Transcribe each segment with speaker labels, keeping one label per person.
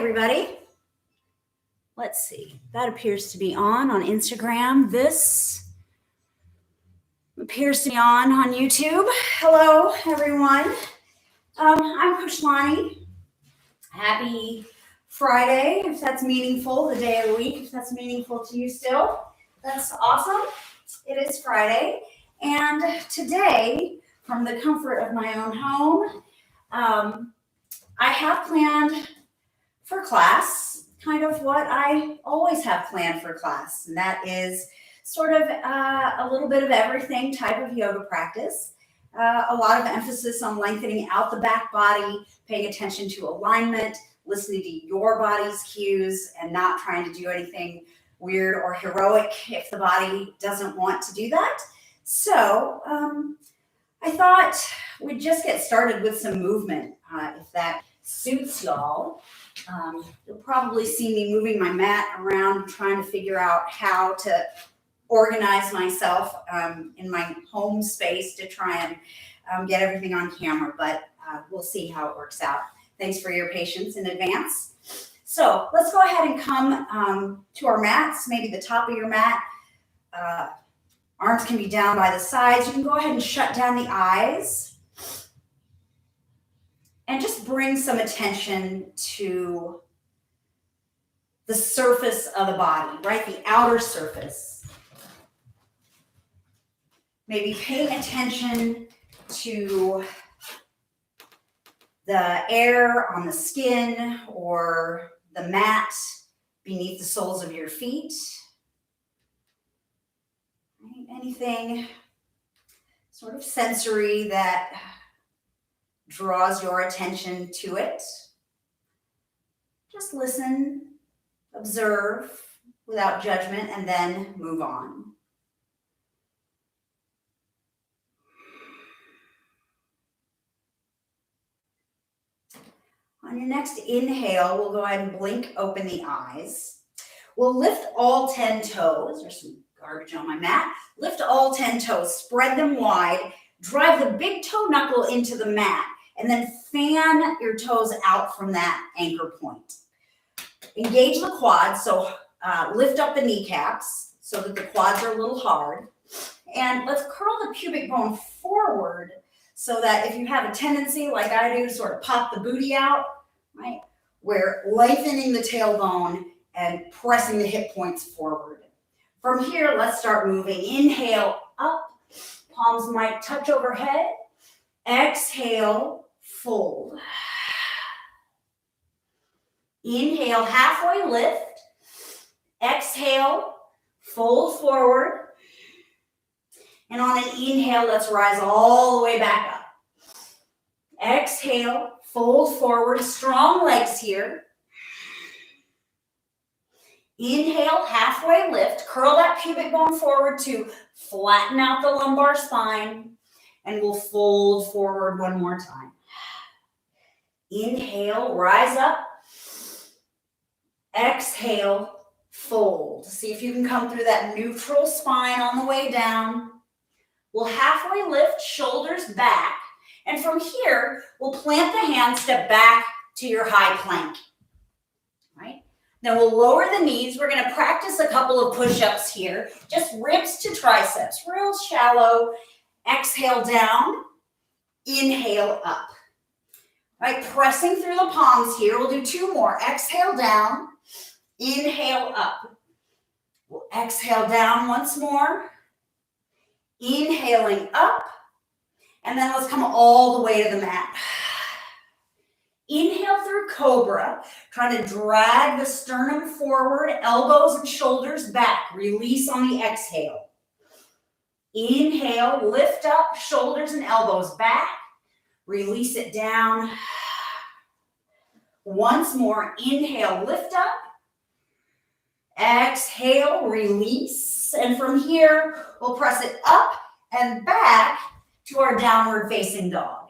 Speaker 1: everybody. Let's see. That appears to be on Instagram. This appears to be on YouTube. Hello, everyone. I'm Kushlani. Happy Friday, if that's meaningful, the day of the week, if that's meaningful to you still. That's awesome. It is Friday. And today, from the comfort of my own home, I have planned for class kind of what I always have planned for class, and that is sort of a little bit of everything type of yoga practice. A lot of emphasis on lengthening out the back body, paying attention to alignment, listening to your body's cues, and not trying to do anything weird or heroic if the body doesn't want to do that. So I thought we'd just get started with some movement, if that suits y'all. You'll probably see me moving my mat around, trying to figure out how to organize myself in my home space to try and get everything on camera, but we'll see how it works out. Thanks for your patience in advance. So let's go ahead and come to our mats, maybe the top of your mat. Arms can be down by the sides. You can go ahead and shut down the eyes and just bring some attention to the surface of the body, right? The outer surface. Maybe paying attention to the air on the skin or the mat beneath the soles of your feet. Right? Anything sort of sensory that draws your attention to it. Just listen, observe without judgment, and then move on. On your next inhale, we'll go ahead and blink open the eyes. We'll lift all 10 toes. There's some garbage on my mat. Lift all 10 toes, spread them wide, drive the big toe knuckle into the mat, and then fan your toes out from that anchor point. Engage the quads, so lift up the kneecaps so that the quads are a little hard. And let's curl the pubic bone forward so that if you have a tendency, like I do, to sort of pop the booty out, right? We're lengthening the tailbone and pressing the hip points forward. From here, let's start moving. Inhale up, palms might touch overhead. Exhale, fold. Inhale, halfway lift. Exhale, fold forward. And on an inhale, let's rise all the way back up. Exhale, fold forward, strong legs here. Inhale, halfway lift, curl that pubic bone forward to flatten out the lumbar spine, and we'll fold forward one more time. Inhale, rise up. Exhale, fold. See if you can come through that neutral spine on the way down. We'll halfway lift, shoulders back. And from here, we'll plant the hands, step back to your high plank. Right? Then we'll lower the knees. We're going to practice a couple of push-ups here. Just ribs to triceps, real shallow. Exhale down. Inhale up. All right, pressing through the palms here. We'll do two more. Exhale down. Inhale up. We'll exhale down once more. Inhaling up. And then let's come all the way to the mat. Inhale through cobra. Trying to drag the sternum forward, elbows and shoulders back. Release on the exhale. Inhale, lift up, shoulders and elbows back. Release it down. Once more, inhale, lift up. Exhale, release. And from here, we'll press it up and back to our downward facing dog.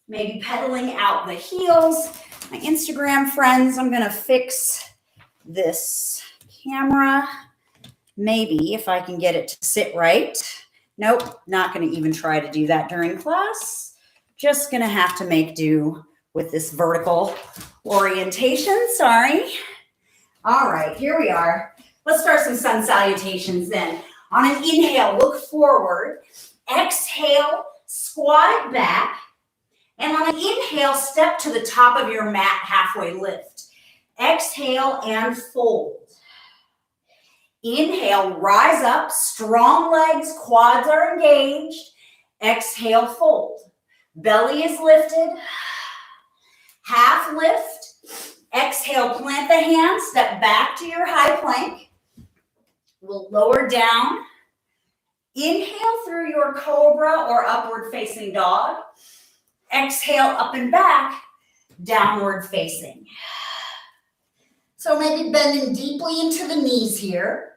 Speaker 1: Maybe pedaling out the heels. My Instagram friends, I'm going to fix this camera. Maybe if I can get it to sit right. Nope, not going to even try to do that during class. Just going to have to make do with this vertical orientation. Sorry. All right, here we are. Let's start some sun salutations then. On an inhale, look forward. Exhale, squat it back. And on an inhale, step to the top of your mat, halfway lift. Exhale and fold. Inhale, rise up, strong legs, quads are engaged. Exhale, fold. Belly is lifted. Half lift. Exhale, plant the hands, step back to your high plank. We'll lower down. Inhale through your cobra or upward facing dog. Exhale, up and back, downward facing. So maybe bending deeply into the knees here,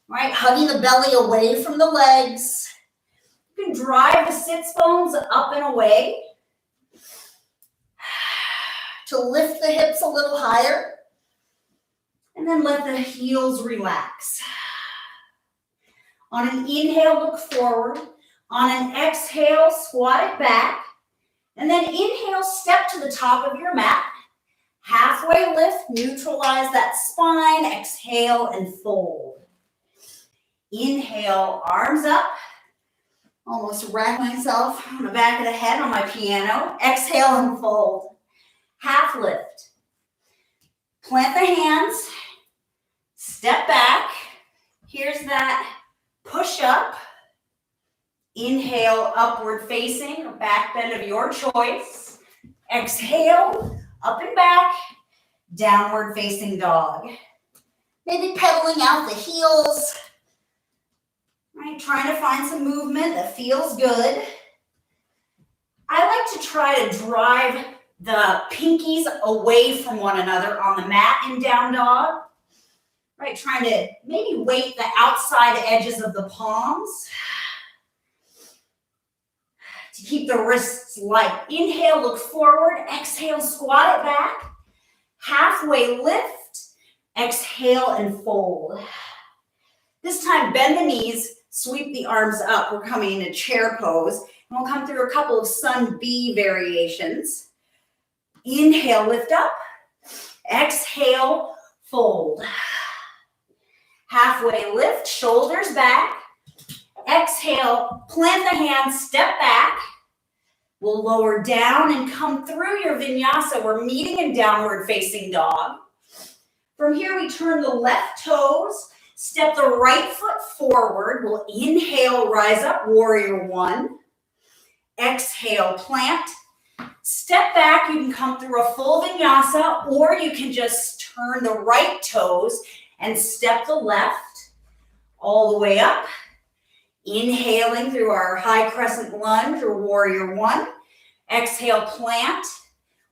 Speaker 1: right? Hugging the belly away from the legs. You can drive the sits bones up and away to lift the hips a little higher. And then let the heels relax. On an inhale, look forward. On an exhale, squat it back. And then inhale, step to the top of your mat. Halfway lift, neutralize that spine. Exhale and fold. Inhale, arms up. Almost wrack myself on the back of the head on my piano. Exhale and fold. Half lift. Plant the hands. Step back. Here's that push up. Inhale, upward facing, or back bend of your choice. Exhale, up and back, downward facing dog. Maybe pedaling out the heels. Right, trying to find some movement that feels good. I like to try to drive the pinkies away from one another on the mat in down dog. Right, trying to maybe weight the outside edges of the palms to keep the wrists light. Inhale, look forward. Exhale, squat it back. Halfway lift. Exhale and fold. This time, bend the knees, sweep the arms up. We're coming into chair pose. And we'll come through a couple of sun B variations. Inhale, lift up. Exhale, fold. Halfway lift, shoulders back. Exhale, plant the hands, step back. We'll lower down and come through your vinyasa. We're meeting in downward facing dog. From here, we turn the left toes, step the right foot forward. We'll inhale, rise up, warrior one. Exhale, plant. Step back, you can come through a full vinyasa, or you can just turn the right toes and step the left all the way up. Inhaling through our high crescent lunge or warrior one. Exhale, plant.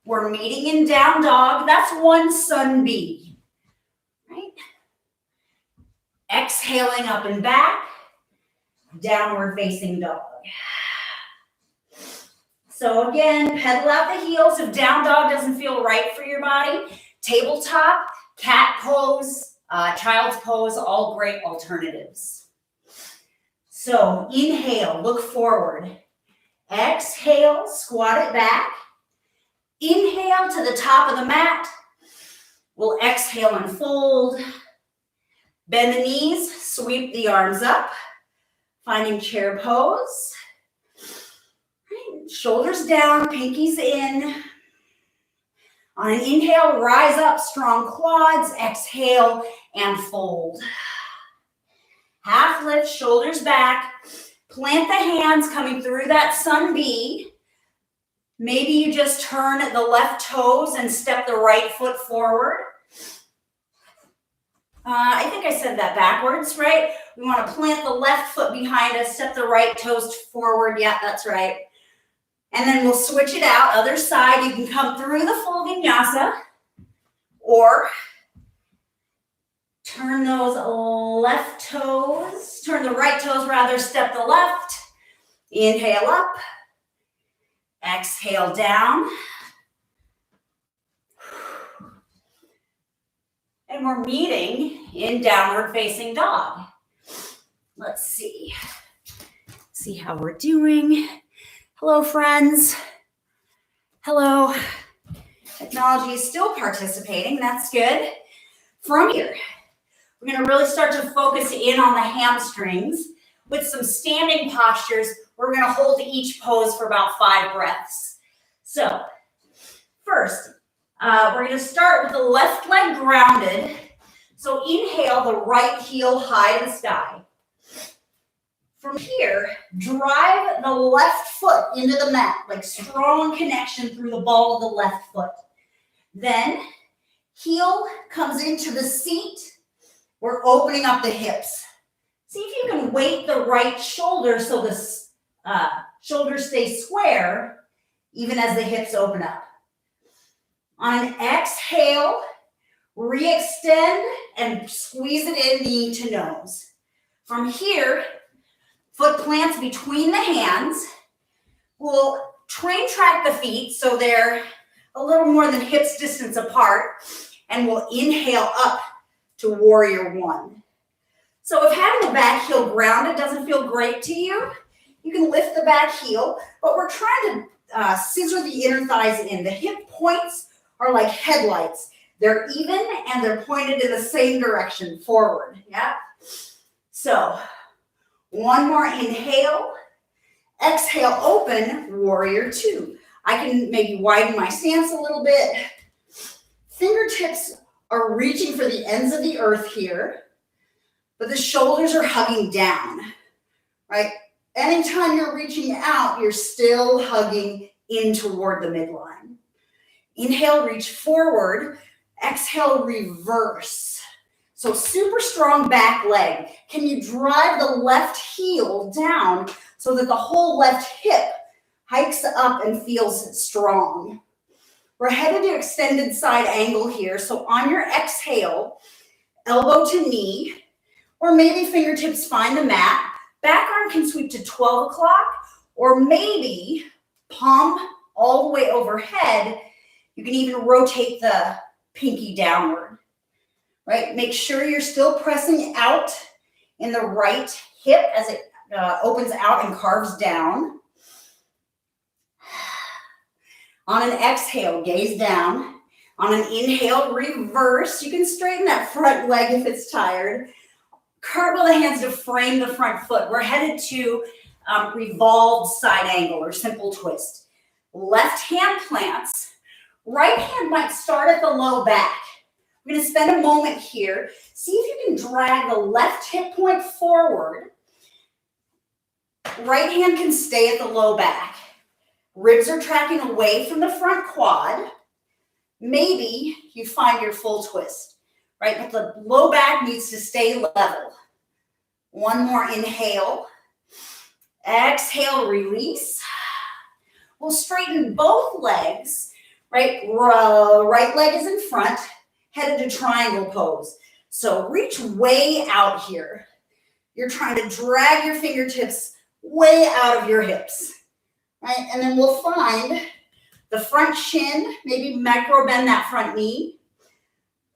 Speaker 1: We're meeting in down dog. That's one sun B. Right? Exhaling up and back. Downward facing dog. So again, pedal out the heels if down dog doesn't feel right for your body. Tabletop, cat pose, child's pose, all great alternatives. So inhale, look forward. Exhale, squat it back. Inhale to the top of the mat. We'll exhale and fold. Bend the knees, sweep the arms up. Finding chair pose. Right. Shoulders down, pinkies in. On an inhale, rise up, strong quads. Exhale and fold. Half lift, shoulders back. Plant the hands coming through that sun B. Maybe you just turn the left toes and step the right foot forward. I think I said that backwards, right? We want to plant the left foot behind us, step the right toes forward. Yeah, that's right. And then we'll switch it out. Other side, you can come through the full vinyasa or turn those left toes, turn the right toes rather, step the left. Inhale up. Exhale down. And we're meeting in downward facing dog. Let's see. See how we're doing. Hello, friends. Hello. Technology is still participating. That's good. From here, we're going to really start to focus in on the hamstrings with some standing postures. We're going to hold each pose for about 5 breaths. So first, we're going to start with the left leg grounded. So inhale, the right heel high to the sky. From here, drive the left foot into the mat, like strong connection through the ball of the left foot. Then, heel comes into the seat. We're opening up the hips. See if you can weight the right shoulder so the shoulders stay square, even as the hips open up. On an exhale, re-extend and squeeze it in knee to nose. From here, foot plants between the hands. We'll train track the feet so they're a little more than hips distance apart, and we'll inhale up to warrior 1. So if having the back heel grounded doesn't feel great to you, you can lift the back heel, but we're trying to scissor the inner thighs in. The hip points are like headlights. They're even and they're pointed in the same direction, forward. Yeah. So 1 more inhale. Exhale, open, warrior 2. I can maybe widen my stance a little bit. Fingertips are reaching for the ends of the earth here, but the shoulders are hugging down, right? Anytime you're reaching out, you're still hugging in toward the midline. Inhale, reach forward. Exhale, reverse. So super strong back leg. Can you drive the left heel down so that the whole left hip hikes up and feels strong? We're headed to extended side angle here. So on your exhale, elbow to knee, or maybe fingertips find the mat. Back arm can sweep to 12 o'clock, or maybe palm all the way overhead. You can even rotate the pinky downward, right? Make sure you're still pressing out in the right hip as it opens out and carves down. On an exhale, gaze down. On an inhale, reverse. You can straighten that front leg if it's tired. Cartwheel the hands to frame the front foot. We're headed to revolved side angle or simple twist. Left hand plants. Right hand might start at the low back. We're going to spend a moment here. See if you can drag the left hip point forward. Right hand can stay at the low back. Ribs are tracking away from the front quad. Maybe you find your full twist, right? But the low back needs to stay level. 1 more inhale. Exhale, release. We'll straighten both legs, right? Right leg is in front, headed to triangle pose. So reach way out here. You're trying to drag your fingertips way out of your hips, right? And then we'll find the front shin, maybe micro bend that front knee.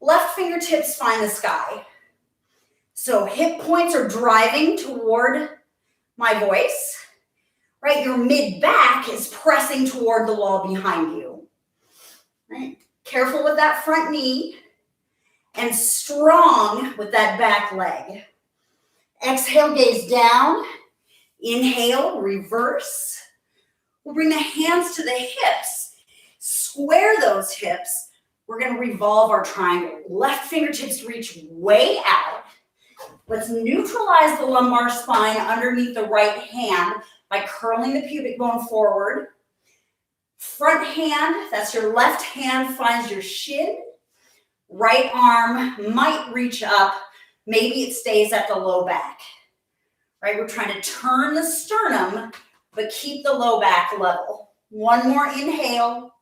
Speaker 1: Left fingertips find the sky. So hip points are driving toward my voice, right? Your mid back is pressing toward the wall behind you, right? Careful with that front knee and strong with that back leg. Exhale, gaze down. Inhale, reverse. We'll bring the hands to the hips. Square those hips. We're going to revolve our triangle. Left fingertips reach way out. Let's neutralize the lumbar spine underneath the right hand by curling the pubic bone forward. Front hand, that's your left hand, finds your shin. Right arm might reach up. Maybe it stays at the low back. Right? We're trying to turn the sternum, but keep the low back level. 1 more inhale.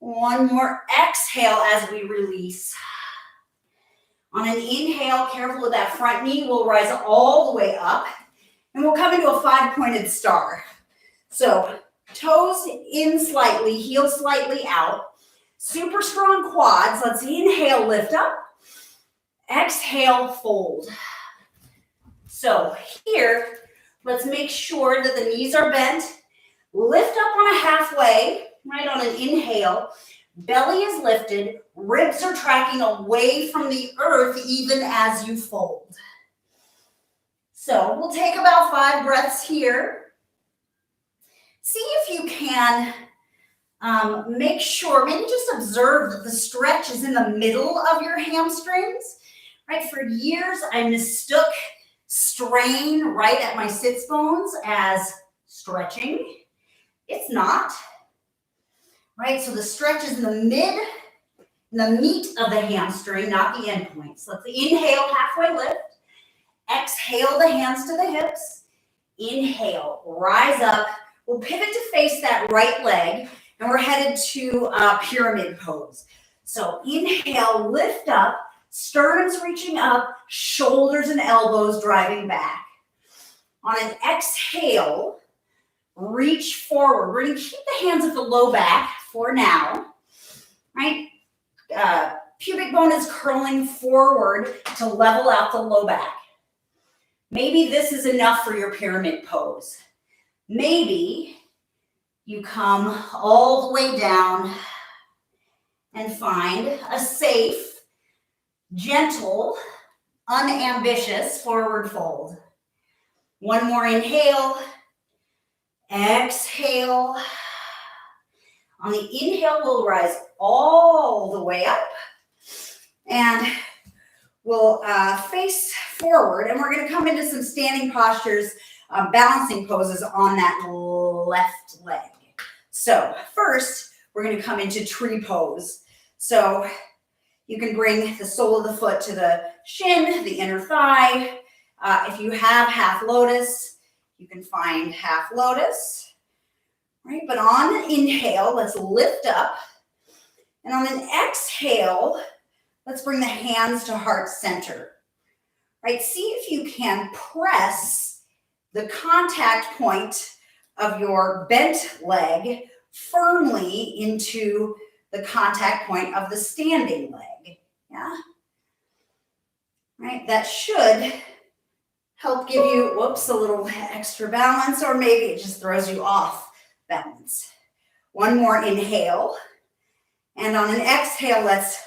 Speaker 1: 1 more exhale as we release. On an inhale, careful with that front knee, we'll rise all the way up, and we'll come into a 5-pointed star. So toes in slightly, heels slightly out. Super strong quads. Let's inhale, lift up. Exhale, fold. So here, let's make sure that the knees are bent. Lift up on a halfway, right on an inhale. Belly is lifted, ribs are tracking away from the earth even as you fold. So we'll take about 5 breaths here. See if you can make sure, maybe just observe that the stretch is in the middle of your hamstrings. Right, for years I mistook strain right at my sits bones as stretching. It's not. Right, so the stretch is in the meat of the hamstring, not the end points. Let's inhale, halfway lift. Exhale the hands to the hips. Inhale, rise up. We'll pivot to face that right leg, and we're headed to pyramid pose. So inhale, lift up. Sternum's reaching up, shoulders and elbows driving back. On an exhale, reach forward. We're going to keep the hands at the low back for now, right? Pubic bone is curling forward to level out the low back. Maybe this is enough for your pyramid pose. Maybe you come all the way down and find a safe, gentle, unambitious forward fold. One more inhale, exhale. On the inhale, we'll rise all the way up and we'll face forward, and we're going to come into some standing postures, balancing poses on that left leg. So first, we're going to come into tree pose. So you can bring the sole of the foot to the shin, the inner thigh. If you have half lotus, you can find half lotus. Right? But on an inhale, let's lift up. And on an exhale, let's bring the hands to heart center. Right? See if you can press the contact point of your bent leg firmly into the contact point of the standing leg. Yeah? Right? That should help give you, a little extra balance, or maybe it just throws you off balance. One more inhale. And on an exhale, let's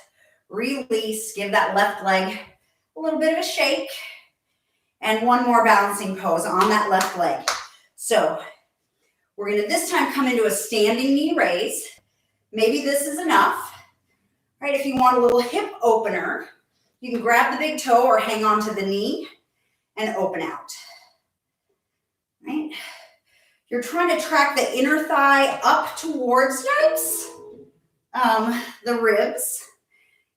Speaker 1: release, give that left leg a little bit of a shake. And one more balancing pose on that left leg. So we're going to this time come into a standing knee raise. Maybe this is enough. Right? If you want a little hip opener, you can grab the big toe or hang on to the knee and open out. Right? You're trying to track the inner thigh up towards, the ribs.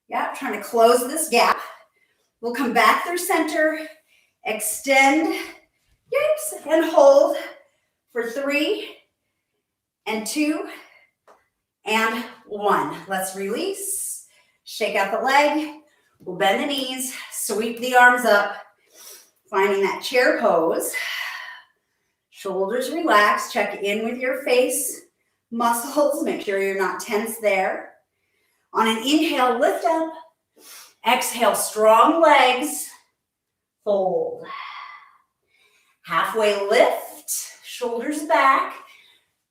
Speaker 1: Yeah, trying to close this gap. We'll come back through center, extend, and hold for 3 and 2 and 1. Let's release, shake out the leg. We'll bend the knees, sweep the arms up, finding that chair pose. Shoulders relaxed, check in with your face muscles, make sure you're not tense there. On an inhale, lift up. Exhale, strong legs, fold. Halfway lift, shoulders back,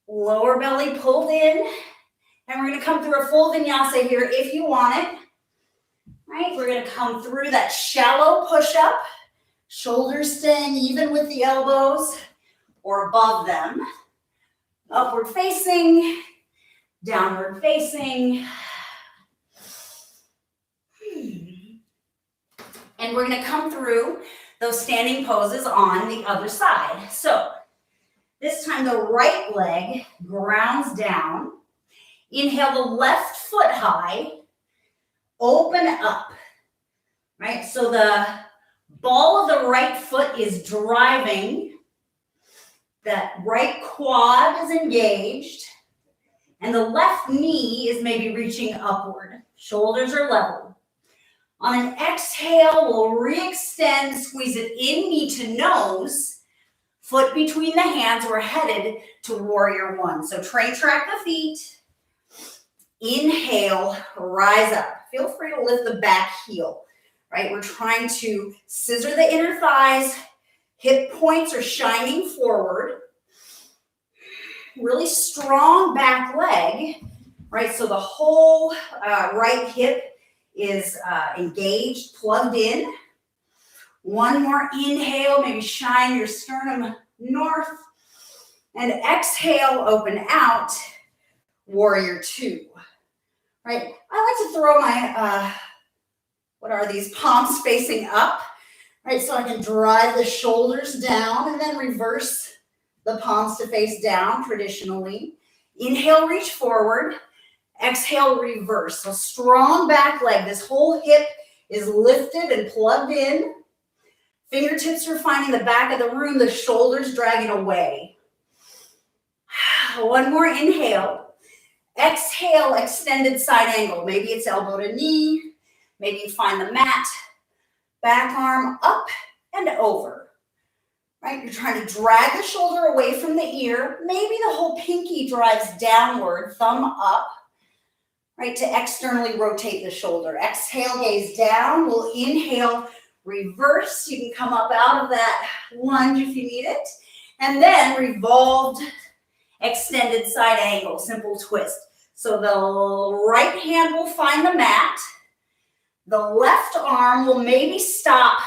Speaker 1: lower belly pulled in. And we're going to come through a full vinyasa here if you want it. Right? We're going to come through that shallow push-up, shoulders staying even with the elbows or above them. Upward facing, downward facing. And we're going to come through those standing poses on the other side. So this time the right leg grounds down. Inhale the left foot high. Open up. Right? So the ball of the right foot is driving. That right quad is engaged. And the left knee is maybe reaching upward. Shoulders are level. On an exhale, we'll re-extend, squeeze it in, knee to nose. Foot between the hands, we're headed to warrior one. So train track the feet. Inhale, rise up. Feel free to lift the back heel, right? We're trying to scissor the inner thighs. Hip points are shining forward. Really strong back leg. right? So the whole right hip is engaged, plugged in. One more inhale, maybe shine your sternum north. And exhale, open out, warrior two, right? I like to throw my, what are these, palms facing up, right? So I can drive the shoulders down and then reverse the palms to face down traditionally. Inhale, reach forward. Exhale, reverse. So strong back leg. This whole hip is lifted and plugged in. Fingertips are finding the back of the room, the shoulders dragging away. One more inhale. Exhale, extended side angle. Maybe it's elbow to knee. Maybe you find the mat. Back arm up and over. Right? You're trying to drag the shoulder away from the ear. Maybe the whole pinky drives downward, thumb up. Right? To externally rotate the shoulder. Exhale, gaze down. We'll inhale, reverse. You can come up out of that lunge if you need it. And then revolved extended side angle, simple twist. So the right hand will find the mat. The left arm will maybe stop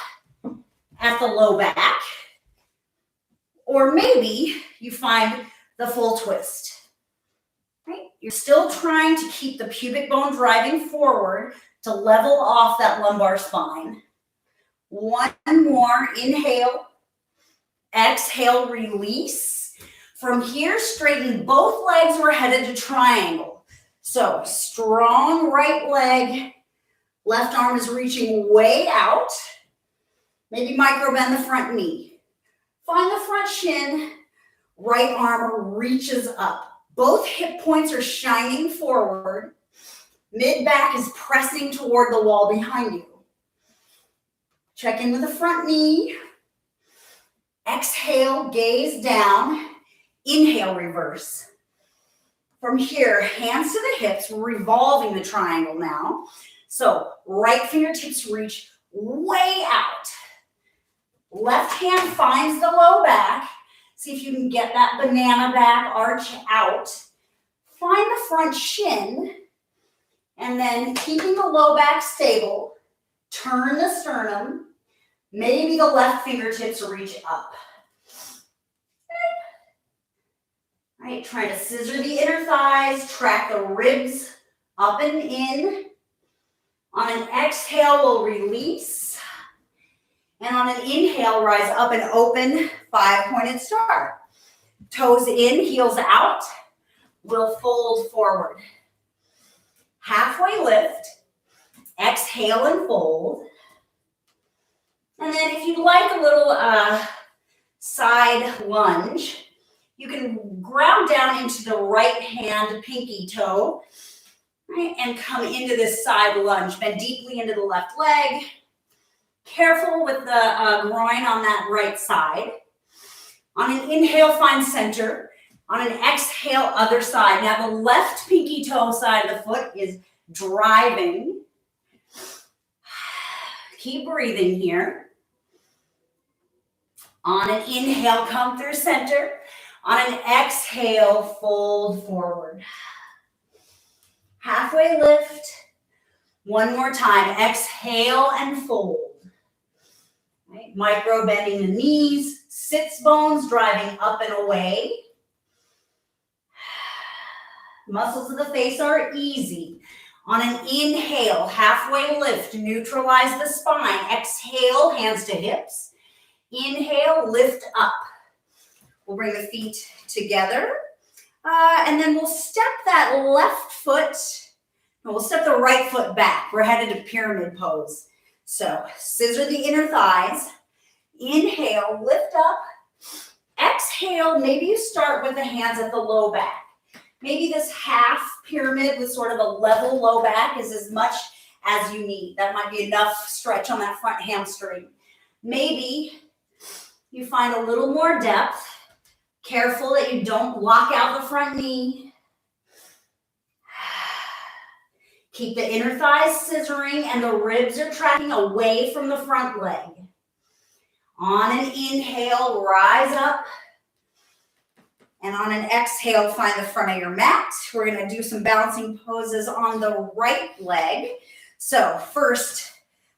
Speaker 1: at the low back. Or maybe you find the full twist. Right? You're still trying to keep the pubic bone driving forward to level off that lumbar spine. One more, inhale. Exhale, release. From here, straighten both legs. We're headed to triangle. So strong right leg. Left arm is reaching way out. Maybe micro bend the front knee. Find the front shin. Right arm reaches up. Both hip points are shining forward. Mid back is pressing toward the wall behind you. Check in with the front knee. Exhale, gaze down. Inhale, reverse. From here, hands to the hips, revolving the triangle now. So right fingertips reach way out. Left hand finds the low back. See if you can get that banana back arch out. Find the front shin. And then keeping the low back stable, turn the sternum. Maybe the left fingertips reach up. Right, trying to scissor the inner thighs, track the ribs up and in. On an exhale, we'll release. And on an inhale, rise up and open, 5-pointed star. Toes in, heels out. We'll fold forward. Halfway lift. Exhale and fold. And then if you'd like a little side lunge, you can ground down into the right hand pinky toe, right, and come into this side lunge. Bend deeply into the left leg. Careful with the groin on that right side. On an inhale, find center. On an exhale, other side. Now the left pinky toe side of the foot is driving. Keep breathing here. On an inhale, come through center. On an exhale, fold forward. Halfway lift. One more time. Exhale and fold. Right? Micro bending the knees. Sits bones driving up and away. Muscles of the face are easy. On an inhale, halfway lift. Neutralize the spine. Exhale, hands to hips. Inhale, lift up. We'll bring the feet together. And then we'll step that left foot. We'll step the right foot back. We're headed to pyramid pose. So scissor the inner thighs. Inhale, lift up. Exhale, maybe you start with the hands at the low back. Maybe this half pyramid with sort of a level low back is as much as you need. That might be enough stretch on that front hamstring. Maybe you find a little more depth. Careful that you don't lock out the front knee. Keep the inner thighs scissoring and the ribs are tracking away from the front leg. On an inhale, rise up. And on an exhale, find the front of your mat. We're going to do some balancing poses on the right leg. So first,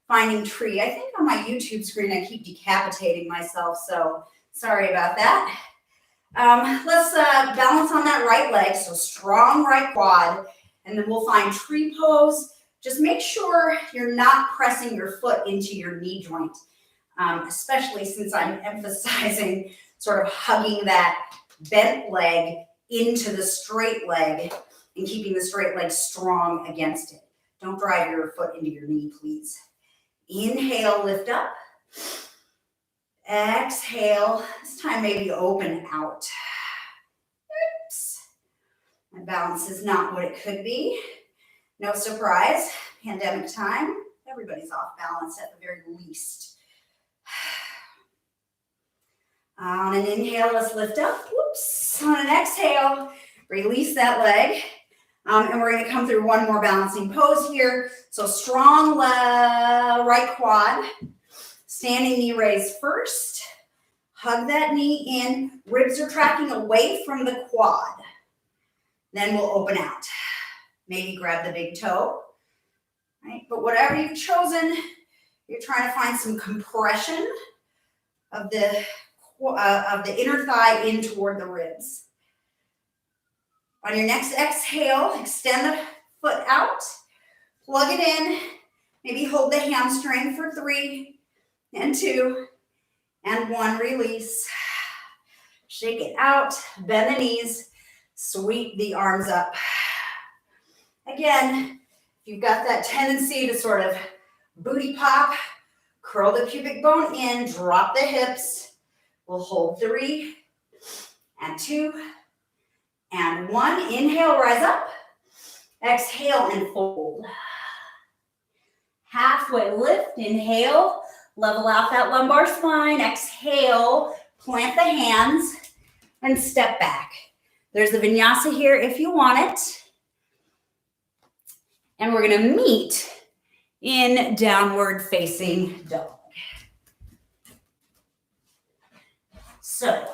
Speaker 1: finding tree. I think on my YouTube screen, I keep decapitating myself, so sorry about that. Let's balance on that right leg, so strong right quad, and then we'll find tree pose. Just make sure you're not pressing your foot into your knee joint, especially since I'm emphasizing sort of hugging that bent leg into the straight leg and keeping the straight leg strong against it. Don't drive your foot into your knee, please. Inhale, lift up. Exhale. This time maybe open out. Oops. My balance is not what it could be. No surprise. Pandemic time. Everybody's off balance at the very least. On an inhale, let's lift up. Whoops. On an exhale, release that leg. And we're going to come through one more balancing pose here. So strong right quad. Standing knee raise first. Hug that knee in. Ribs are tracking away from the quad. Then we'll open out. Maybe grab the big toe. Right? But whatever you've chosen, you're trying to find some compression of the inner thigh in toward the ribs. On your next exhale, extend the foot out, plug it in, maybe hold the hamstring for 3 and 2 and 1, release. Shake it out, bend the knees, sweep the arms up. Again, if you've got that tendency to sort of booty pop, curl the pubic bone in, drop the hips. We'll hold 3 and 2 and 1. Inhale, rise up. Exhale and fold. Halfway lift. Inhale, level out that lumbar spine. Exhale, plant the hands and step back. There's the vinyasa here if you want it. And we're going to meet in downward facing dog. So,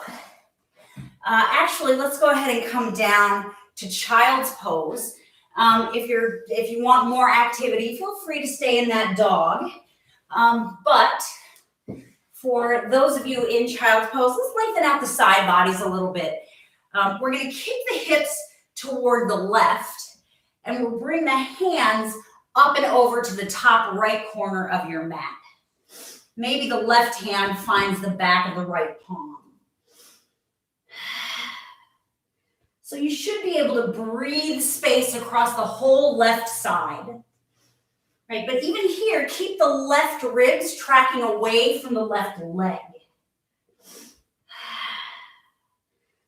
Speaker 1: actually, let's go ahead and come down to child's pose. If you want more activity, feel free to stay in that dog. But for those of you in child's pose, let's lengthen out the side bodies a little bit. We're going to kick the hips toward the left, and we'll bring the hands up and over to the top right corner of your mat. Maybe the left hand finds the back of the right palm. So you should be able to breathe space across the whole left side, right? But even here, keep the left ribs tracking away from the left leg.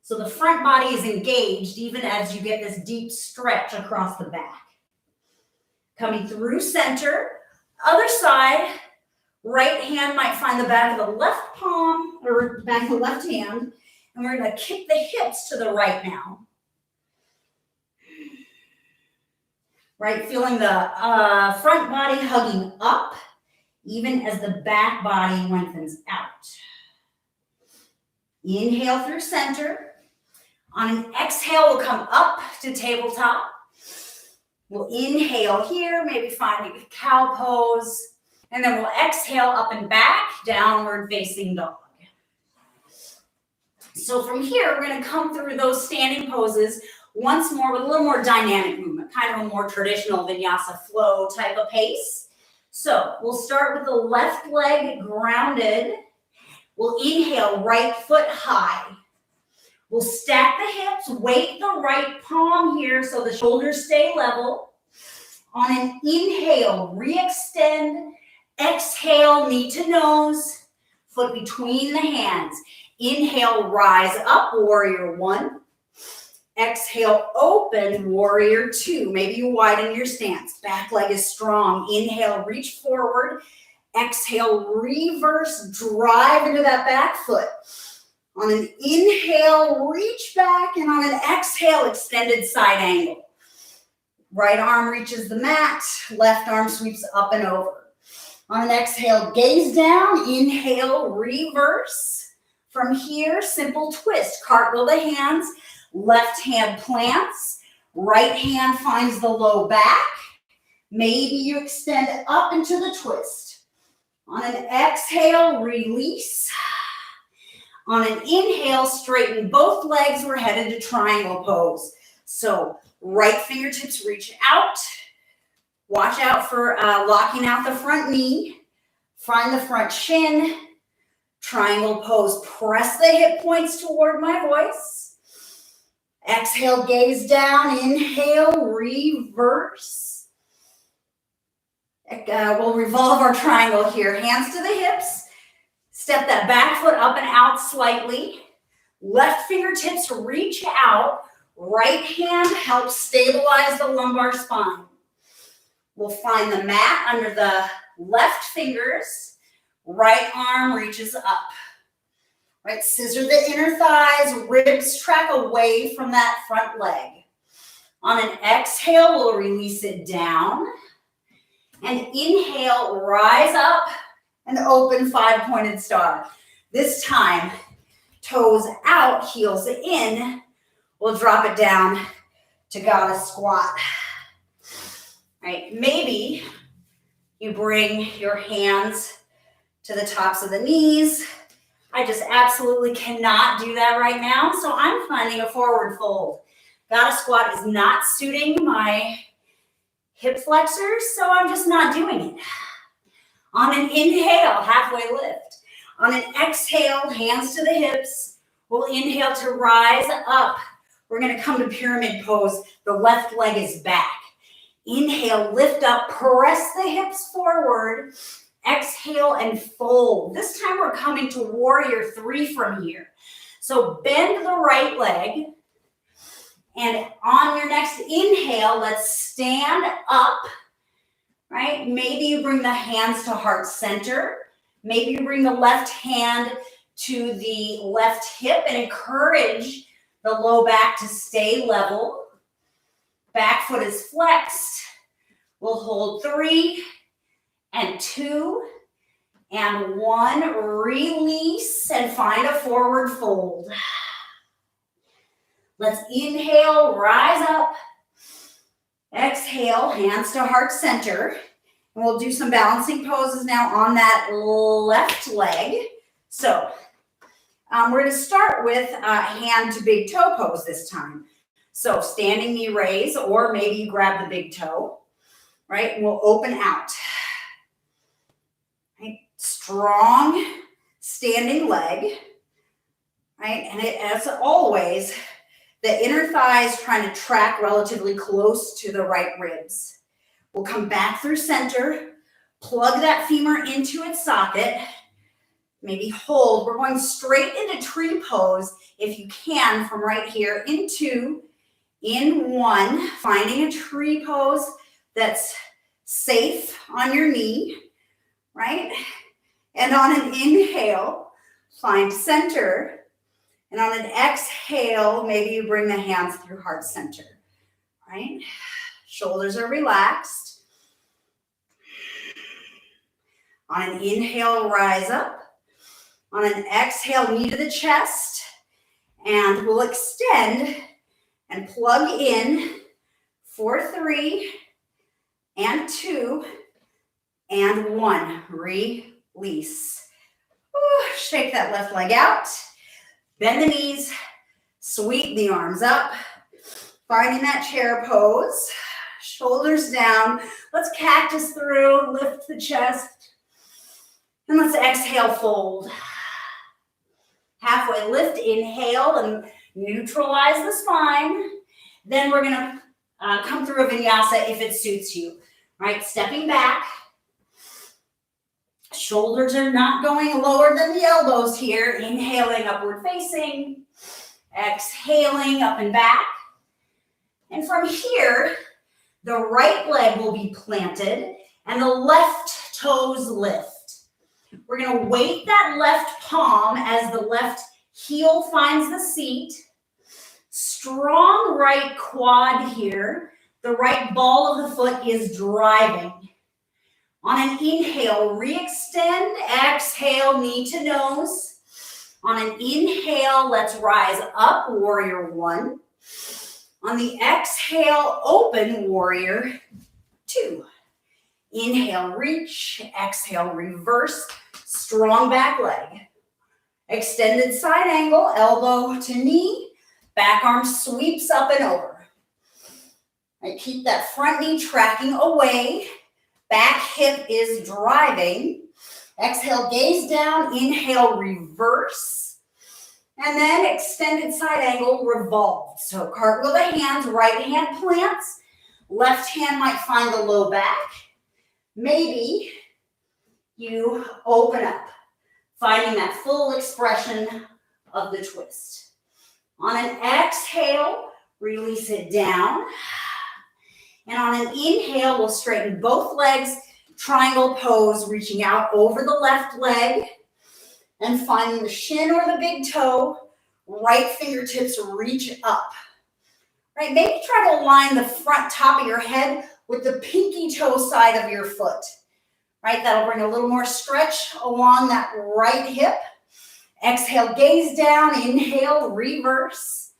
Speaker 1: So the front body is engaged even as you get this deep stretch across the back. Coming through center, other side, right hand might find the back of the left palm or back of the left hand, and we're going to kick the hips to the right now. Right, feeling the front body hugging up, even as the back body lengthens out. Inhale through center. On an exhale, we'll come up to tabletop. We'll inhale here, maybe find a cow pose, and then we'll exhale up and back, downward facing dog. So from here, we're going to come through those standing poses once more with a little more dynamic movement, kind of a more traditional vinyasa flow type of pace. So we'll start with the left leg grounded. We'll inhale, right foot high. We'll stack the hips, weight the right palm here so the shoulders stay level. On an inhale, re-extend. Exhale, knee to nose, foot between the hands. Inhale, rise up, warrior 1. Exhale, open, warrior 2. Maybe you widen your stance. Back leg is strong. Inhale, reach forward. Exhale, reverse, drive into that back foot. On an inhale, reach back, and on an exhale, extended side angle. Right arm reaches the mat, left arm sweeps up and over. On an exhale, gaze down, inhale, reverse. From here, simple twist. Cartwheel the hands, left hand plants, right hand finds the low back. Maybe you extend up into the twist. On an exhale, release. On an inhale, straighten both legs. We're headed to triangle pose. So right fingertips reach out. Watch out for locking out the front knee. Find the front shin. Triangle pose. Press the hip points toward my voice. Exhale, gaze down. Inhale, reverse. We'll revolve our triangle here. Hands to the hips. Step that back foot up and out slightly. Left fingertips reach out. Right hand helps stabilize the lumbar spine. We'll find the mat under the left fingers. Right arm reaches up. Right, scissor the inner thighs. Ribs track away from that front leg. On an exhale, we'll release it down. And inhale, rise up and open 5-pointed star. This time, toes out, heels in. We'll drop it down to goddess squat. Right, maybe you bring your hands to the tops of the knees. I just absolutely cannot do that right now, so I'm finding a forward fold. Goddess squat is not suiting my hip flexors, so I'm just not doing it. On an inhale, halfway lift. On an exhale, hands to the hips. We'll inhale to rise up. We're going to come to pyramid pose. The left leg is back. Inhale, lift up, press the hips forward. Exhale and fold. This time we're coming to warrior 3 from here. So bend the right leg. And on your next inhale, let's stand up. Right? Maybe you bring the hands to heart center. Maybe you bring the left hand to the left hip and encourage the low back to stay level. Back foot is flexed. We'll hold 3 and 2 and 1. Release and find a forward fold. Let's inhale, rise up. Exhale, hands to heart center. And we'll do some balancing poses now on that left leg. So we're going to start with hand to big toe pose this time. So standing knee raise, or maybe you grab the big toe, right? And we'll open out. Right? Strong standing leg, right? And as always, the inner thigh is trying to track relatively close to the right ribs. We'll come back through center, plug that femur into its socket, maybe hold. We're going straight into tree pose, if you can, from right here into in 1, finding a tree pose that's safe on your knee, right? And on an inhale, find center. And on an exhale, maybe you bring the hands through heart center, right? Shoulders are relaxed. On an inhale, rise up. On an exhale, knee to the chest. And we'll extend and plug in for 3 and 2 and 1. Release. Ooh, shake that left leg out. Bend the knees, sweep the arms up, finding that chair pose, shoulders down. Let's cactus through, lift the chest, and let's exhale, fold. Halfway lift, inhale, and neutralize the spine. Then we're gonna come through a vinyasa if it suits you, right? Stepping back. Shoulders are not going lower than the elbows here. Inhaling, upward facing. Exhaling, up and back. And from here, the right leg will be planted and the left toes lift. We're going to weight that left palm as the left heel finds the seat. Strong right quad here. The right ball of the foot is driving. On an inhale, re-extend, exhale, knee to nose. On an inhale, let's rise up, warrior one. On the exhale, open, warrior two. Inhale, reach. Exhale, reverse. Strong back leg. Extended side angle, elbow to knee. Back arm sweeps up and over. Right, keep that front knee tracking away. Back hip is driving. Exhale, gaze down. Inhale, reverse. And then extended side angle, revolve. So cartwheel the hands, right hand plants. Left hand might find the low back. Maybe you open up, finding that full expression of the twist. On an exhale, release it down. And on an inhale, we'll straighten both legs, triangle pose, reaching out over the left leg and finding the shin or the big toe, right fingertips reach up. Right, maybe try to align the front top of your head with the pinky toe side of your foot. Right, that'll bring a little more stretch along that right hip. Exhale, gaze down, inhale, reverse.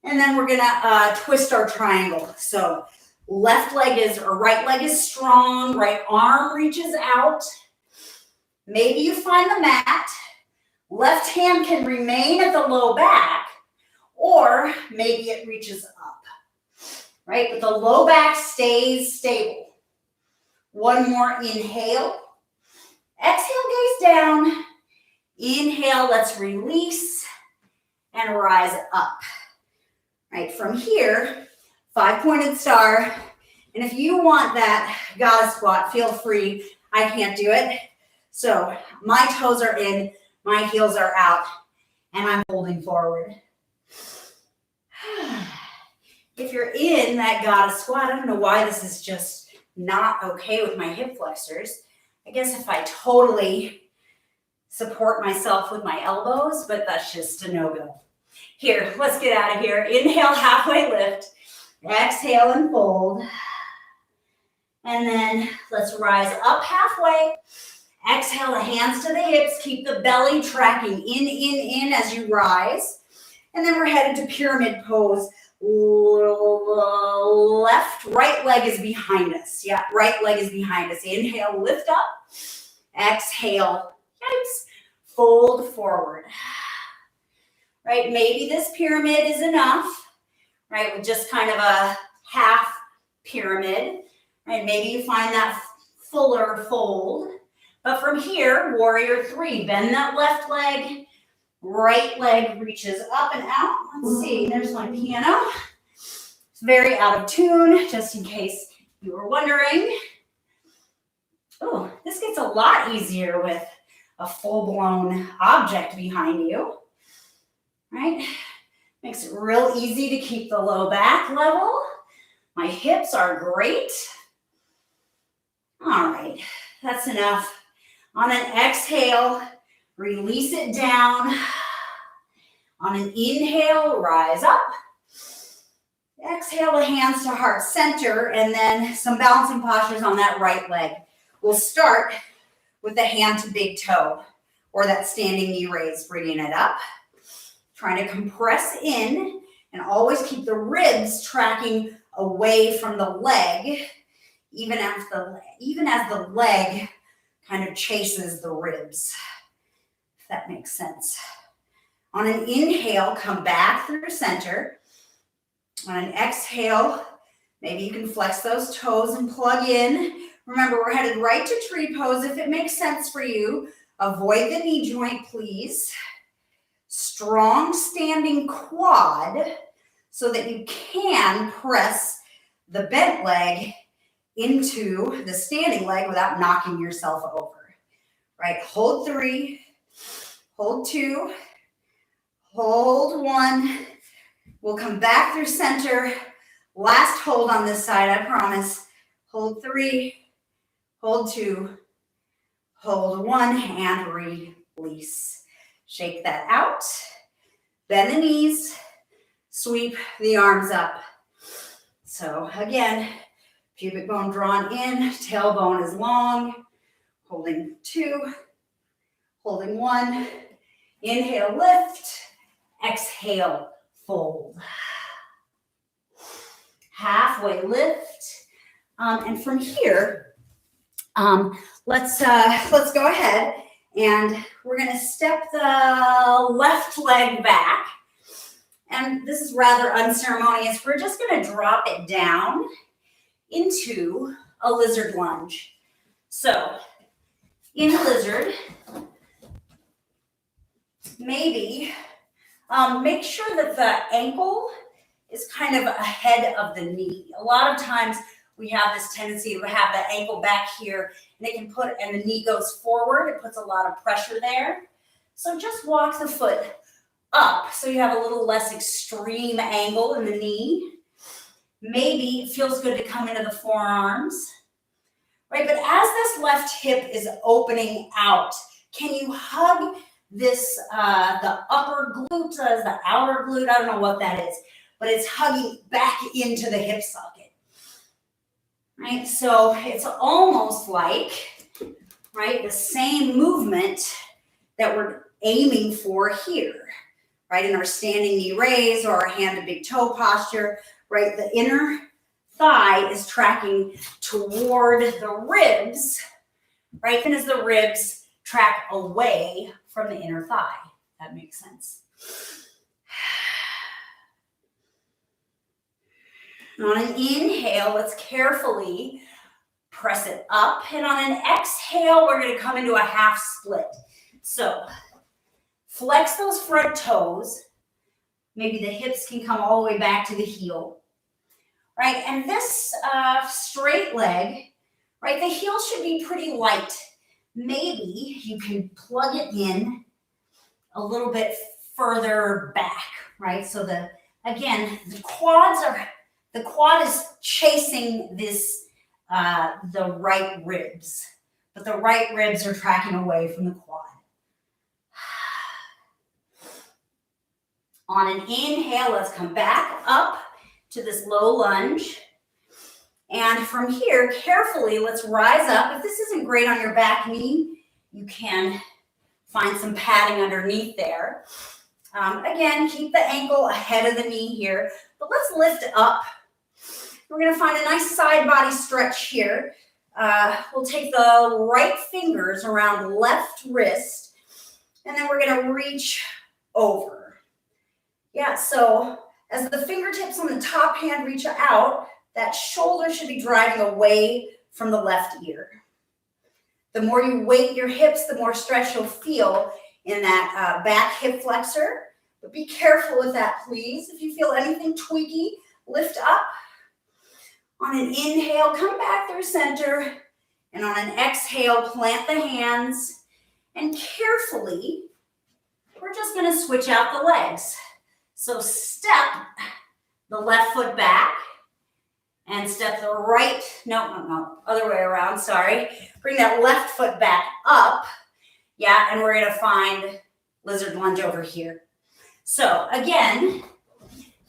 Speaker 1: And then we're gonna twist our triangle. So left leg is, or right leg is strong, right arm reaches out. Maybe you find the mat. Left hand can remain at the low back, or maybe it reaches up, right? But the low back stays stable. One more inhale. Exhale, gaze down. Inhale, let's release and rise up. Right, from here, 5-pointed star. And if you want that goddess squat, feel free. I can't do it. So my toes are in, my heels are out, and I'm holding forward. If you're in that goddess squat, I don't know why this is just not okay with my hip flexors. I guess if I totally support myself with my elbows, but that's just a no-go. Here, let's get out of here. Inhale, halfway lift. Exhale and fold. And then let's rise up halfway. Exhale, the hands to the hips. Keep the belly tracking in as you rise. And then we're headed to pyramid pose. Left, right leg is behind us. Yeah, right leg is behind us. Inhale, lift up. Exhale, yikes, fold forward. Right, maybe this pyramid is enough, right, with just kind of a half pyramid. Right, maybe you find that fuller fold. But from here, warrior three, bend that left leg. Right leg reaches up and out. Let's see, there's my piano. It's very out of tune, just in case you were wondering. Oh, this gets a lot easier with a full-blown object behind you, right? Makes it real easy to keep the low back level. My hips are great. All right, that's enough. On an exhale, release it down. On an inhale, rise up. Exhale the hands to heart center, and then some balancing postures on that right leg. We'll start with the hand to big toe, or that standing knee raise, bringing it up. Trying to compress in, and always keep the ribs tracking away from the leg, even as the leg kind of chases the ribs, if that makes sense. On an inhale, come back through center. On an exhale, maybe you can flex those toes and plug in. Remember, we're headed right to tree pose. If it makes sense for you, avoid the knee joint, please. Strong standing quad so that you can press the bent leg into the standing leg without knocking yourself over. Right, hold 3, hold 2, hold 1. We'll come back through center. Last hold on this side, I promise. Hold 3, hold 2, hold 1, and release. Shake that out. Bend the knees. Sweep the arms up. So again, pubic bone drawn in, tailbone is long. Holding 2, holding 1, Inhale, lift. Exhale, fold. Halfway lift. And from here, let's go ahead and we're going to step the left leg back. And this is rather unceremonious. We're just going to drop it down into a lizard lunge. So in a lizard, maybe make sure that the ankle is kind of ahead of the knee. A lot of times we have this tendency to have the ankle back here and the knee goes forward. It puts a lot of pressure there. So just walk the foot up so you have a little less extreme angle in the knee. Maybe it feels good to come into the forearms, right? But as this left hip is opening out, can you hug this, the upper glute, the outer glute? I don't know what that is, but it's hugging back into the hip socket, right? So it's almost like, right, the same movement that we're aiming for here, right? In our standing knee raise or our hand to big toe posture, right? The inner thigh is tracking toward the ribs, right? And as the ribs track away from the inner thigh. That makes sense. And on an inhale, let's carefully press it up. And on an exhale, we're going to come into a half split. So flex those front toes. Maybe the hips can come all the way back to the heel, right? And this straight leg, right, the heel should be pretty light. Maybe you can plug it in a little bit further back, right? So the quad is chasing this, the right ribs, but the right ribs are tracking away from the quad. On an inhale, let's come back up to this low lunge. And from here, carefully, let's rise up. If this isn't great on your back knee, you can find some padding underneath there. Again, keep the ankle ahead of the knee here, but let's lift up. We're going to find a nice side body stretch here. We'll take the right fingers around left wrist, and then we're going to reach over. Yeah, so as the fingertips on the top hand reach out, that shoulder should be driving away from the left ear. The more you weight your hips, the more stretch you'll feel in that back hip flexor. But be careful with that, please. If you feel anything tweaky, lift up. On an inhale, come back through center. And on an exhale, plant the hands. And carefully, we're just going to switch out the legs. So step the left foot back and step the right, no, other way around, sorry. Bring that left foot back up. Yeah, and we're going to find lizard lunge over here. So again,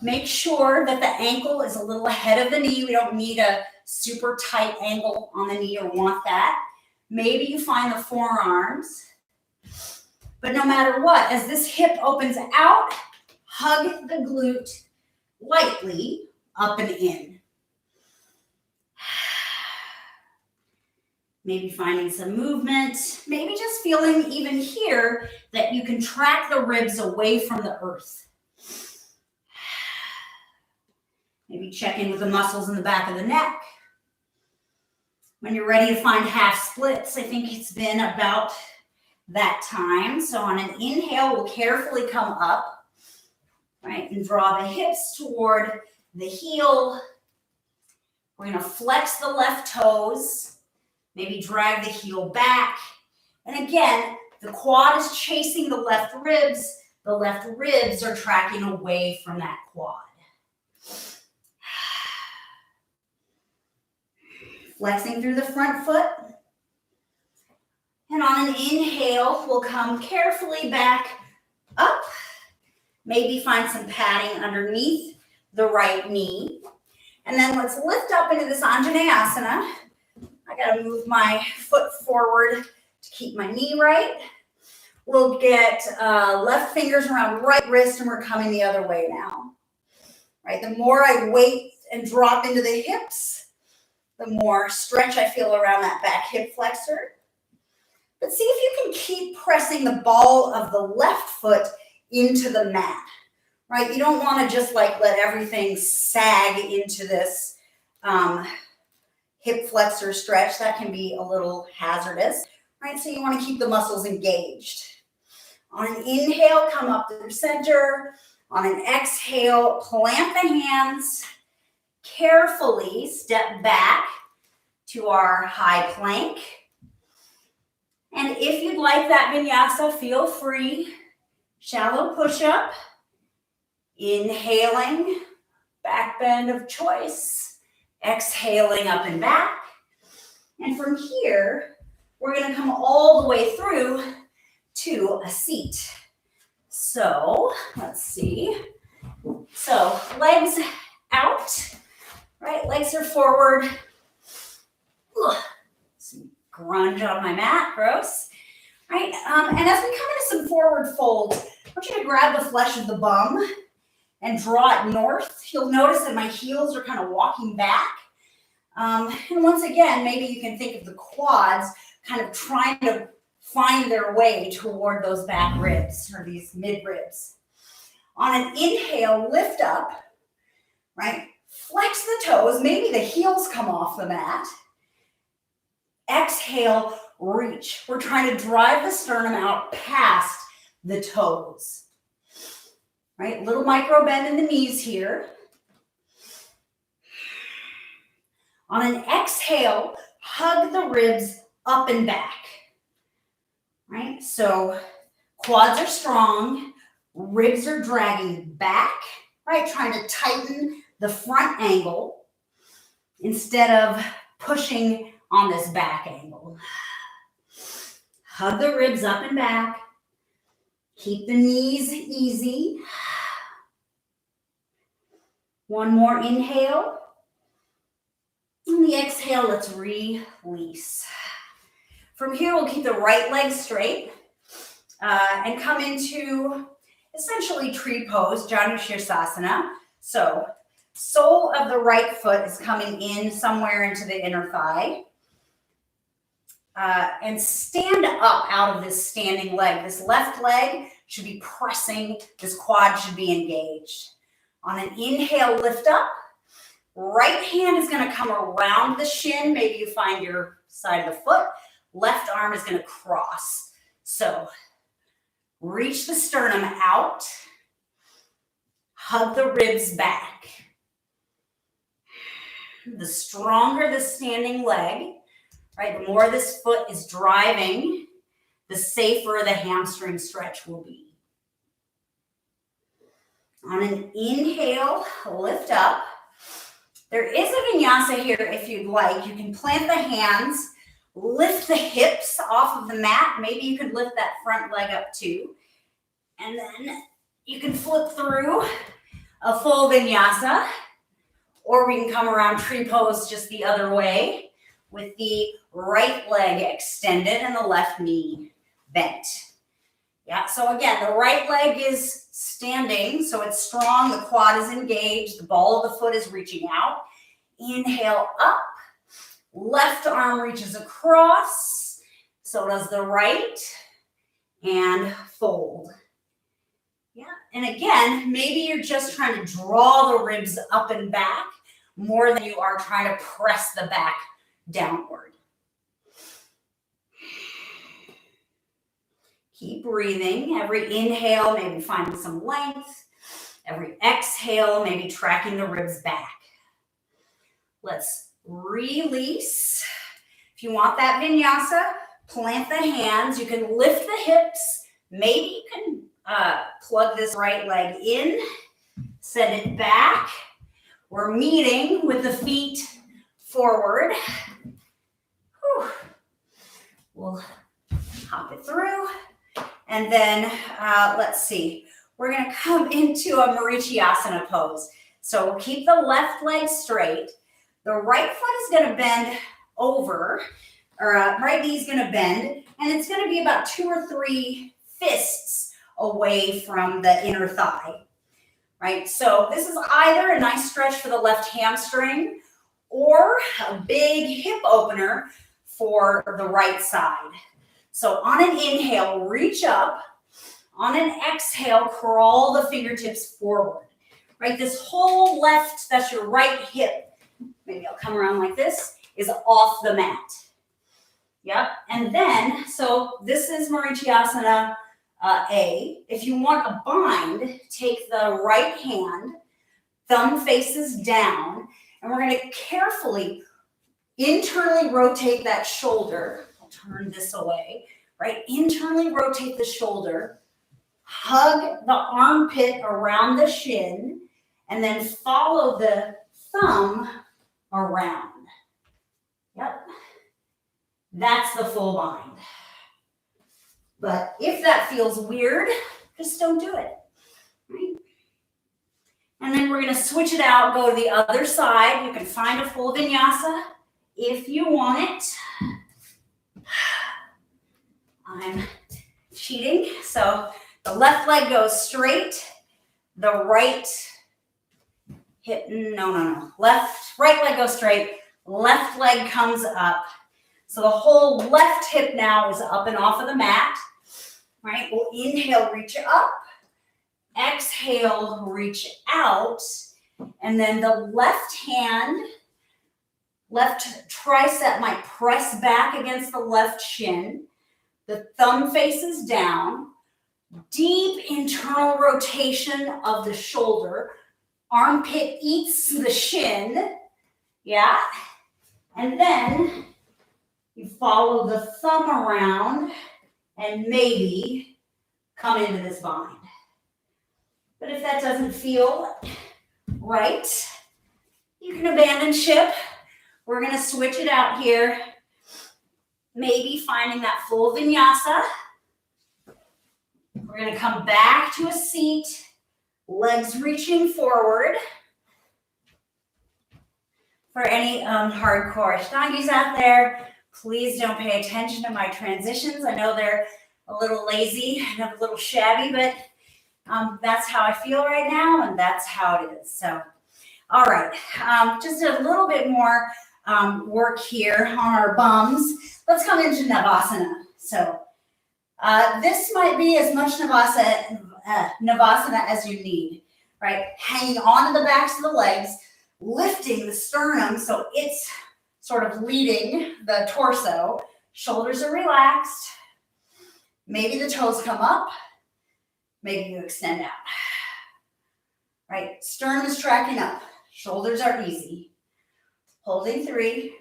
Speaker 1: make sure that the ankle is a little ahead of the knee. We don't need a super tight angle on the knee or want that. Maybe you find the forearms. But no matter what, as this hip opens out, hug the glute lightly up and in. Maybe finding some movement, maybe just feeling even here that you can track the ribs away from the earth. Maybe check in with the muscles in the back of the neck. When you're ready to find half splits, I think it's been about that time. So on an inhale, we'll carefully come up, right, and draw the hips toward the heel. We're going to flex the left toes. Maybe drag the heel back. And again, the quad is chasing the left ribs. The left ribs are tracking away from that quad. Flexing through the front foot. And on an inhale, we'll come carefully back up. Maybe find some padding underneath the right knee. And then let's lift up into this Anjaneyasana. I got to move my foot forward to keep my knee right. We'll get left fingers around right wrist, and we're coming the other way now. Right? The more I weight and drop into the hips, the more stretch I feel around that back hip flexor. But see if you can keep pressing the ball of the left foot into the mat, right? You don't want to just like let everything sag into this hip flexor stretch. That can be a little hazardous, right? So you want to keep the muscles engaged. On an inhale, come up through center. On an exhale, plant the hands. Carefully step back to our high plank. And if you'd like that vinyasa, feel free. Shallow push-up. Inhaling, back bend of choice. Exhaling up and back. And from here, we're going to come all the way through to a seat. So let's see. So legs out, right? Legs are forward. Ugh. Some grunge on my mat, gross. Right? And as we come into some forward folds, I want you to grab the flesh of the bum and draw it north. You'll notice that my heels are kind of walking back. And once again, maybe you can think of the quads kind of trying to find their way toward those back ribs or these mid ribs. On an inhale, lift up, right? Flex the toes. Maybe the heels come off the mat. Exhale, reach. We're trying to drive the sternum out past the toes. Right? Little micro bend in the knees here. On an exhale, hug the ribs up and back. Right? So quads are strong, ribs are dragging back, right? Trying to tighten the front angle instead of pushing on this back angle. Hug the ribs up and back. Keep the knees easy. One more inhale. On the exhale, let's release. From here, we'll keep the right leg straight and come into essentially tree pose, Janu Shirsasana. So sole of the right foot is coming in somewhere into the inner thigh. And stand up out of this standing leg. This left leg should be pressing. This quad should be engaged. On an inhale, lift up. Right hand is going to come around the shin. Maybe you find your side of the foot. Left arm is going to cross. So reach the sternum out. Hug the ribs back. The stronger the standing leg, right, the more this foot is driving, the safer the hamstring stretch will be. On an inhale, lift up. There is a vinyasa here if you'd like. You can plant the hands, lift the hips off of the mat. Maybe you could lift that front leg up too. And then you can flip through a full vinyasa, or we can come around tree pose just the other way with the right leg extended and the left knee bent. Yeah, so again, the right leg is standing, so it's strong, the quad is engaged, the ball of the foot is reaching out. Inhale up, left arm reaches across, so does the right, and fold. Yeah, and again, maybe you're just trying to draw the ribs up and back more than you are trying to press the back downward. Keep breathing. Every inhale, maybe finding some length. Every exhale, maybe tracking the ribs back. Let's release. If you want that vinyasa, plant the hands. You can lift the hips. Maybe you can plug this right leg in, send it back. We're meeting with the feet forward. Whew. We'll hop it through. And then let's see, we're going to come into a Marichyasana pose. So we'll keep the left leg straight. The right foot is going to bend over, or right knee is going to bend, and it's going to be about 2 or 3 fists away from the inner thigh, right? So this is either a nice stretch for the left hamstring or a big hip opener for the right side. So on an inhale, reach up. On an exhale, crawl the fingertips forward, right? This whole left, that's your right hip, maybe I'll come around like this, is off the mat. Yep, and then, so this is Marichyasana A. If you want a bind, take the right hand, thumb faces down, and we're going to carefully internally rotate that shoulder. I'll turn this away, right? Internally rotate the shoulder, hug the armpit around the shin, and then follow the thumb around. Yep. That's the full bind. But if that feels weird, just don't do it. Right? And then we're going to switch it out, go to the other side. You can find a full vinyasa if you want it. I'm cheating. So the left leg goes straight. The right hip, no. Right leg goes straight. Left leg comes up. So the whole left hip now is up and off of the mat, right? We'll inhale, reach up. Exhale, reach out. And then the left hand, left tricep might press back against the left shin. The thumb faces down. Deep internal rotation of the shoulder. Armpit eats the shin. Yeah. And then you follow the thumb around and maybe come into this bind. But if that doesn't feel right, you can abandon ship. We're going to switch it out here. Maybe finding that full vinyasa. We're going to come back to a seat, legs reaching forward. For any hardcore Ashtangis out there, please don't pay attention to my transitions. I know they're a little lazy and a little shabby, but that's how I feel right now, and that's how it is. So, all right, just a little bit more work here on our bums. Let's come into Navasana. So this might be as much Navasana as you need, right? Hanging onto the backs of the legs, lifting the sternum so it's sort of leading the torso. Shoulders are relaxed. Maybe the toes come up. Maybe you extend out. Right? Sternum is tracking up. Shoulders are easy. Holding 3.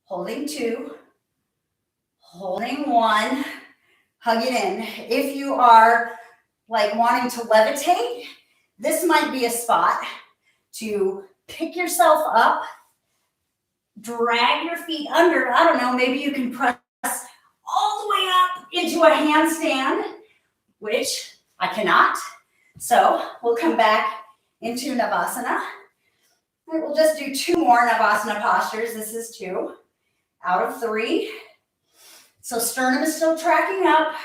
Speaker 1: Holding 2. Holding 1. Hug it in. If you are like wanting to levitate, this might be a spot to pick yourself up, drag your feet under. I don't know, maybe you can press all the way up into a handstand, which I cannot. So we'll come back into Navasana. We'll just do 2 more Navasana postures. This is 2 out of 3. So sternum is still tracking up.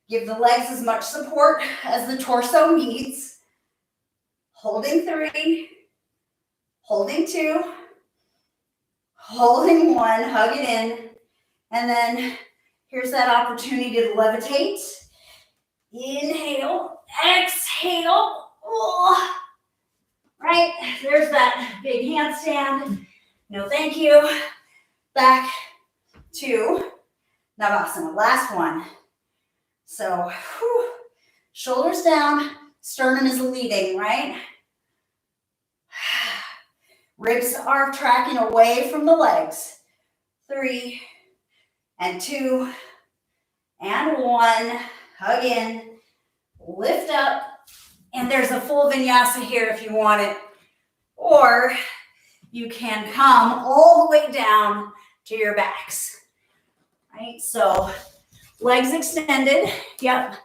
Speaker 1: Give the legs as much support as the torso needs. Holding 3, holding 2, holding 1, hug it in. And then here's that opportunity to levitate. Inhale, exhale. Oh. Right, there's that big handstand. No, thank you. Back to Navasana. Last one. So, shoulders down, sternum is leading, right? Ribs are tracking away from the legs. 3 and 2 and 1. Hug in, lift up, and there's a full vinyasa here if you want it. Or you can come all the way down to your backs. Right? So legs extended. Yep.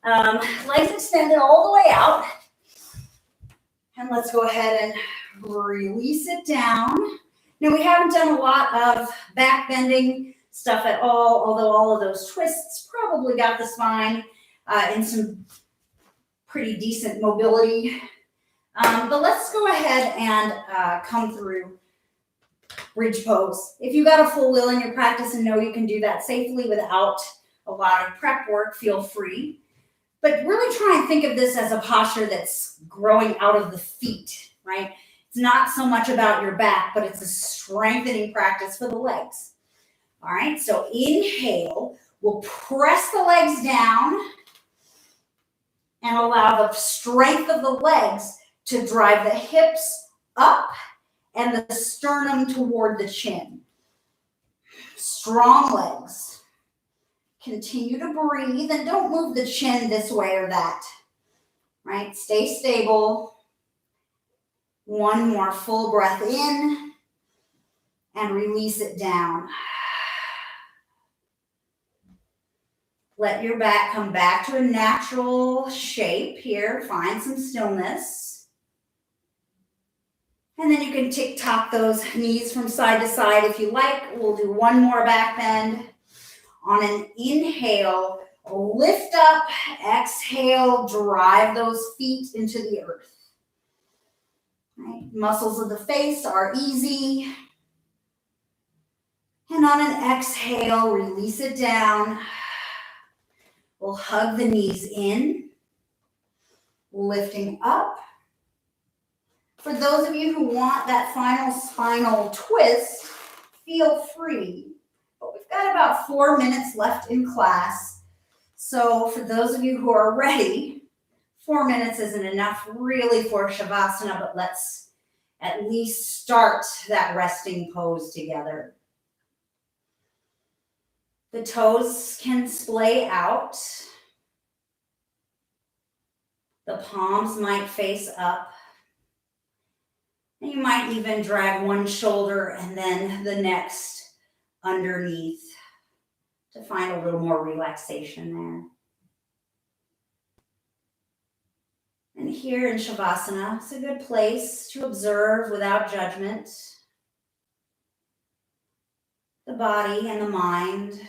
Speaker 1: Legs extended all the way out. And let's go ahead and release it down. Now, we haven't done a lot of back bending stuff at all, although all of those twists probably got the spine in some pretty decent mobility. But let's go ahead and come through bridge pose. If you got a full wheel in your practice and know you can do that safely without a lot of prep work, feel free. But really try and think of this as a posture that's growing out of the feet, right? It's not so much about your back, but it's a strengthening practice for the legs. All right, so inhale, we'll press the legs down and allow the strength of the legs to drive the hips up and the sternum toward the chin. Strong legs. Continue to breathe and don't move the chin this way or that, right? Stay stable. One more full breath in and release it down. Let your back come back to a natural shape here. Find some stillness. And then you can tick-tock those knees from side to side if you like. We'll do one more back bend. On an inhale, lift up. Exhale, drive those feet into the earth. Right? Muscles of the face are easy. And on an exhale, release it down. We'll hug the knees in, lifting up. For those of you who want that final spinal twist, feel free. But we've got about 4 minutes left in class. So for those of you who are ready, 4 minutes isn't enough really for Shavasana, but let's at least start that resting pose together. The toes can splay out. The palms might face up. And you might even drag one shoulder and then the next underneath to find a little more relaxation there. And here in Shavasana, it's a good place to observe without judgment the body and the mind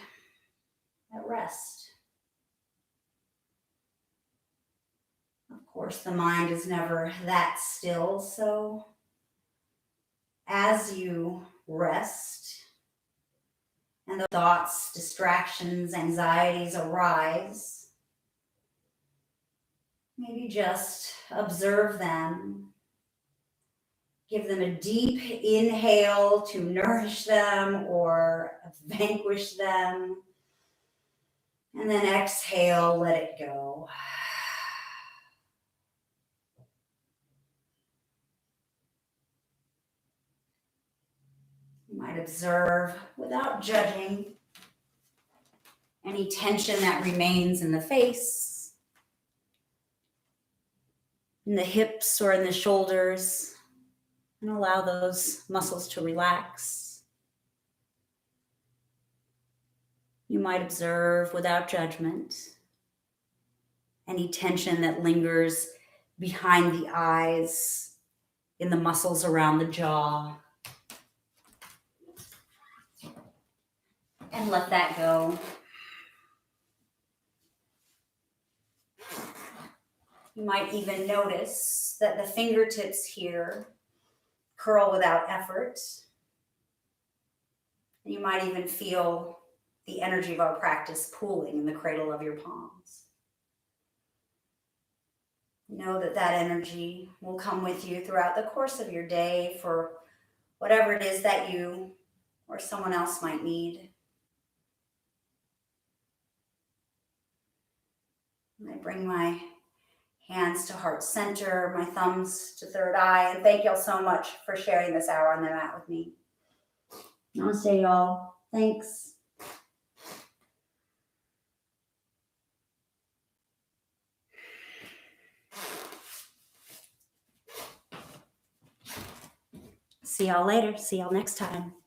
Speaker 1: at rest. Of course, the mind is never that still, so as you rest and the thoughts, distractions, anxieties arise, maybe just observe them. Give them a deep inhale to nourish them or vanquish them. And then exhale, let it go. You might observe without judging any tension that remains in the face, in the hips or in the shoulders, and allow those muscles to relax. You might observe without judgment any tension that lingers behind the eyes, in the muscles around the jaw. And let that go. You might even notice that the fingertips here curl without effort. And you might even feel the energy of our practice pooling in the cradle of your palms. Know that that energy will come with you throughout the course of your day for whatever it is that you or someone else might need. I bring my hands to heart center, my thumbs to third eye, and thank y'all so much for sharing this hour on the mat with me. Namaste, y'all. Thanks. See y'all later. See y'all next time.